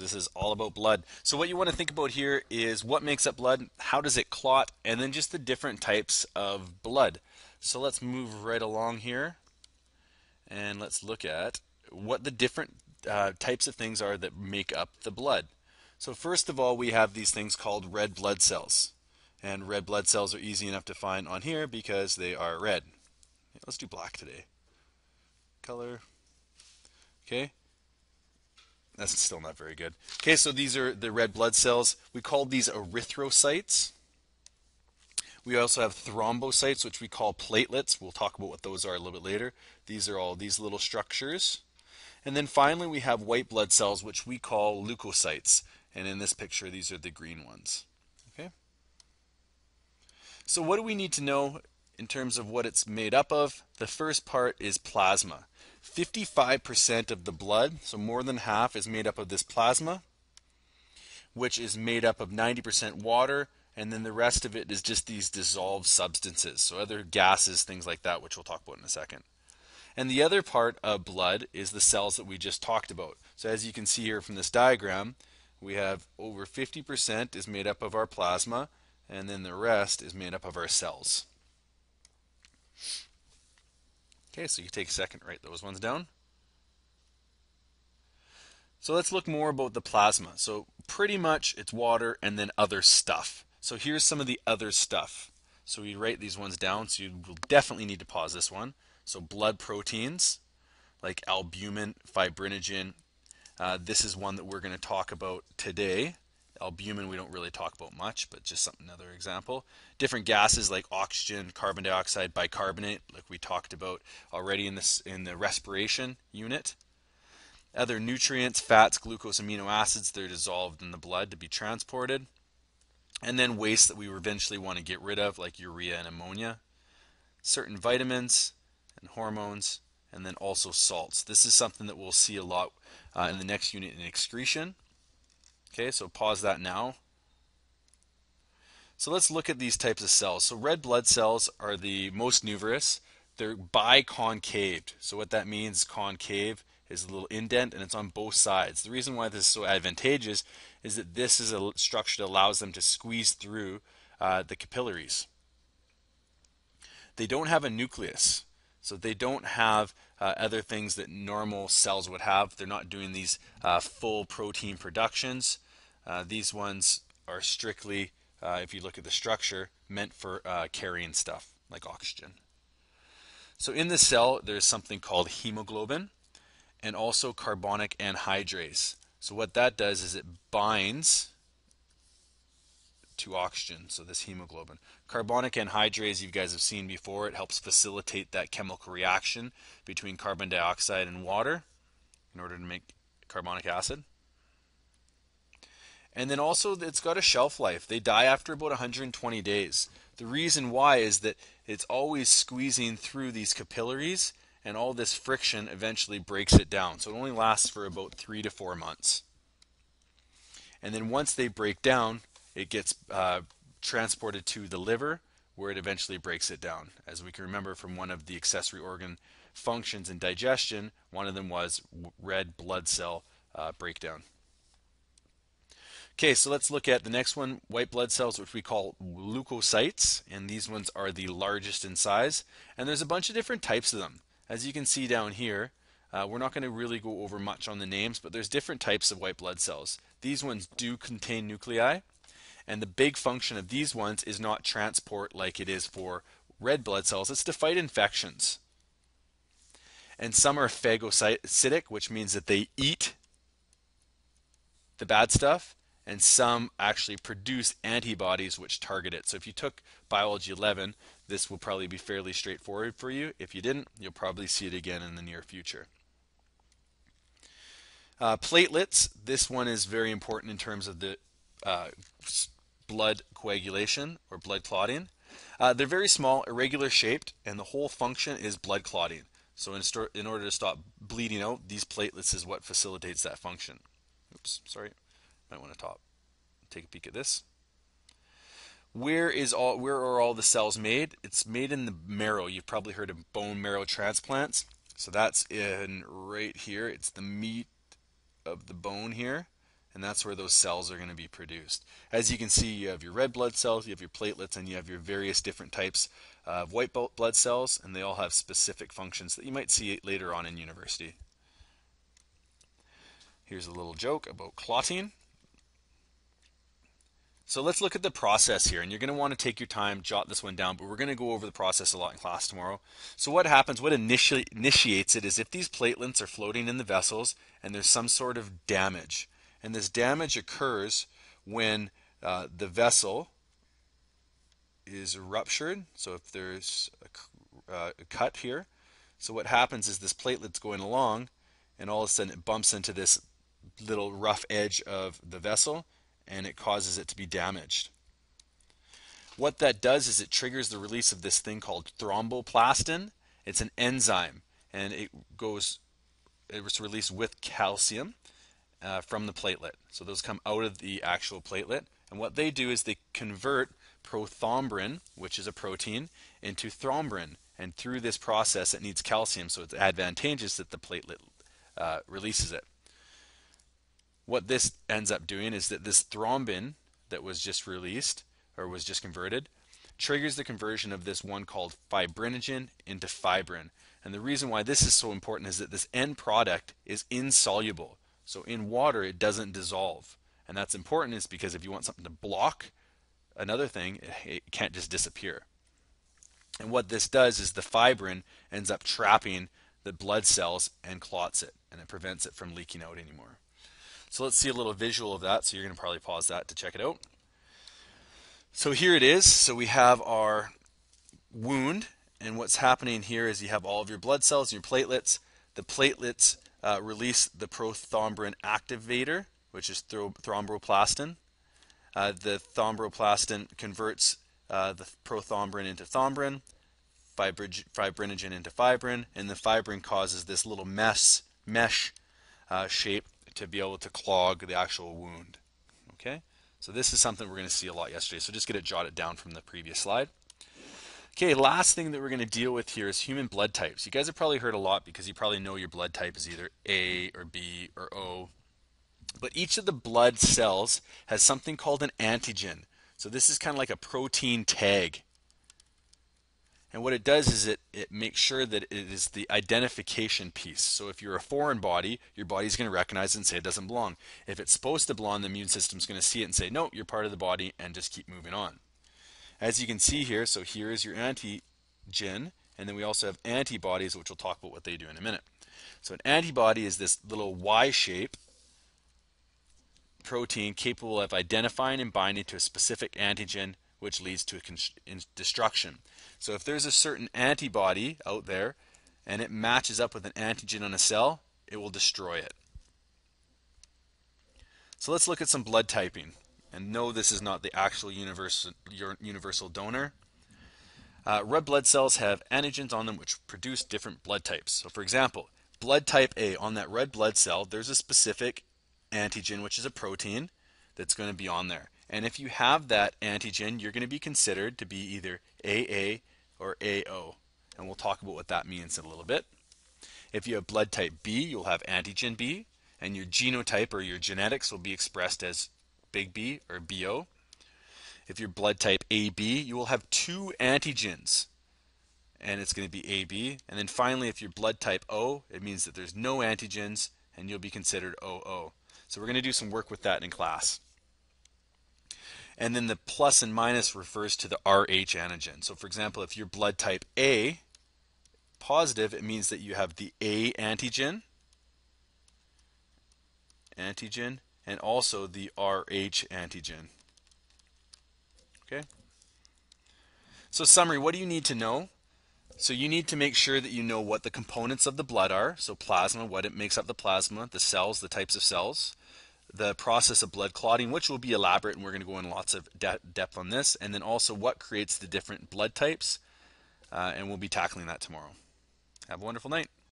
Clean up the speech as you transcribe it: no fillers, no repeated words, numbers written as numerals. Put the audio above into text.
this is all about blood. So what you want to think about here is what makes up blood, how does it clot, and then just the different types of blood. So let's move right along here and let's look at what the different types of things are that make up the blood. So first of all, we have these things called red blood cells. And red blood cells are easy enough to find on here because they are red. Yeah, let's do black today. Color. Okay. That's still not very good. Okay, so these are the red blood cells. We call these erythrocytes. We also have thrombocytes, which we call platelets. We'll talk about what those are a little bit later. These are all these little structures. And then finally, we have white blood cells, which we call leukocytes. And in this picture, these are the green ones. Okay. So what do we need to know in terms of what it's made up of? The first part is plasma. 55% of the blood, so more than half, is made up of this plasma, which is made up of 90% water, and then the rest of it is just these dissolved substances, so other gases, things like that, which we'll talk about in a second. And the other part of blood is the cells that we just talked about. So as you can see here from this diagram, we have over 50% is made up of our plasma, and then the rest is made up of our cells. Okay, so you take a second to write those ones down. So let's look more about the plasma. So pretty much it's water and then other stuff. So here's some of the other stuff. So we write these ones down, so you will definitely need to pause this one. So blood proteins like albumin, fibrinogen. This is one that we're going to talk about today. Albumin we don't really talk about much, but just another example. Different gases like oxygen, carbon dioxide, bicarbonate, like we talked about already in the respiration unit. Other nutrients, fats, glucose, amino acids, they're dissolved in the blood to be transported. And then waste that we eventually want to get rid of, like urea and ammonia. Certain vitamins and hormones, and then also salts. This is something that we'll see a lot in the next unit in excretion. Okay, so pause that now. So let's look at these types of cells. So red blood cells are the most numerous. They're biconcaved. So what that means, concave, is a little indent and it's on both sides. The reason why this is so advantageous is that this is a structure that allows them to squeeze through the capillaries. They don't have a nucleus. So they don't have other things that normal cells would have. They're not doing these full protein productions. These ones are strictly, if you look at the structure, meant for carrying stuff like oxygen. So in the cell, there's something called hemoglobin and also carbonic anhydrase. So what that does is it binds to oxygen, so this hemoglobin. Carbonic anhydrase, you guys have seen before, it helps facilitate that chemical reaction between carbon dioxide and water in order to make carbonic acid. And then also it's got a shelf life. They die after about 120 days. The reason why is that it's always squeezing through these capillaries and all this friction eventually breaks it down. So it only lasts for about 3 to 4 months. And then once they break down, it gets transported to the liver where it eventually breaks it down. As we can remember from one of the accessory organ functions in digestion, one of them was red blood cell breakdown. Okay, so let's look at the next one, white blood cells, which we call leukocytes, and these ones are the largest in size. And there's a bunch of different types of them. As you can see down here, we're not going to really go over much on the names, but there's different types of white blood cells. These ones do contain nuclei. And the big function of these ones is not transport like it is for red blood cells. It's to fight infections. And some are phagocytic, which means that they eat the bad stuff. And some actually produce antibodies which target it. So if you took Biology 11, this will probably be fairly straightforward for you. If you didn't, you'll probably see it again in the near future. Platelets, this one is very important in terms of the blood coagulation or blood clotting. They're very small, irregular shaped, and the whole function is blood clotting. So in order to stop bleeding out, these platelets is what facilitates that function. Oops, sorry. Might want to take a peek at this. Where are all the cells made? It's made in the marrow. You've probably heard of bone marrow transplants. So that's in right here. It's the meat of the bone here. and that's where those cells are going to be produced. As you can see, you have your red blood cells, you have your platelets, and you have your various different types of white blood cells, and they all have specific functions that you might see later on in university. Here's a little joke about clotting. So let's look at the process here, and you're going to want to take your time, jot this one down, but we're going to go over the process a lot in class tomorrow. So what happens, what initiates it is if these platelets are floating in the vessels and there's some sort of damage. And this damage occurs when the vessel is ruptured. So if there's a cut here, so what happens is this platelet's going along, and all of a sudden it bumps into this little rough edge of the vessel, and it causes it to be damaged. What that does is it triggers the release of this thing called thromboplastin. It's an enzyme, and it's released with calcium from the platelet. So those come out of the actual platelet, and what they do is they convert prothrombin, which is a protein, into thrombin, and through this process it needs calcium, so it's advantageous that the platelet releases it. What this ends up doing is that this thrombin that was just released, or was just converted, triggers the conversion of this one called fibrinogen into fibrin. And the reason why this is so important is that this end product is insoluble. So in water it doesn't dissolve. And that's important is because if you want something to block another thing, it can't just disappear. And what this does is the fibrin ends up trapping the blood cells and clots it, and it prevents it from leaking out anymore. So let's see a little visual of that. So you're going to probably pause that to check it out. So here it is. So we have our wound, and what's happening here is you have all of your blood cells and your platelets. The platelets release the prothrombin activator, which is thromboplastin. The thromboplastin converts the prothrombin into thrombin, fibrinogen into fibrin, and the fibrin causes this little mesh shape to be able to clog the actual wound. Okay, so this is something we're going to see a lot yesterday, so just get it jotted down from the previous slide. Okay, last thing that we're going to deal with here is human blood types. You guys have probably heard a lot because you probably know your blood type is either A or B or O. But each of the blood cells has something called an antigen. So this is kind of like a protein tag. And what it does is it makes sure that it is the identification piece. So if you're a foreign body, your body's going to recognize it and say it doesn't belong. If it's supposed to belong, the immune system's going to see it and say, no, you're part of the body, and just keep moving on. As you can see here, so here is your antigen, and then we also have antibodies, which we'll talk about what they do in a minute. So an antibody is this little Y-shape protein capable of identifying and binding to a specific antigen, which leads to destruction. So if there's a certain antibody out there and it matches up with an antigen on a cell, it will destroy it. So let's look at some blood typing. And no, this is not the actual universal donor. Red blood cells have antigens on them which produce different blood types. So for example, blood type A, on that red blood cell, there's a specific antigen, which is a protein, that's going to be on there. And if you have that antigen, you're going to be considered to be either AA or AO. And we'll talk about what that means in a little bit. If you have blood type B, you'll have antigen B, and your genotype or your genetics will be expressed as big B or BO. If you're blood type AB, you will have two antigens, and it's going to be AB. And then finally, if you're blood type O, it means that there's no antigens, and you'll be considered OO. So we're going to do some work with that in class. And then the plus and minus refers to the Rh antigen. So for example, if you're blood type A positive, it means that you have the A antigen, and also the Rh antigen. Okay. So summary, what do you need to know? So you need to make sure that you know what the components of the blood are. So plasma, what it makes up the plasma, the cells, the types of cells, the process of blood clotting, which will be elaborate, and we're going to go in lots of depth on this, and then also what creates the different blood types, and we'll be tackling that tomorrow. Have a wonderful night.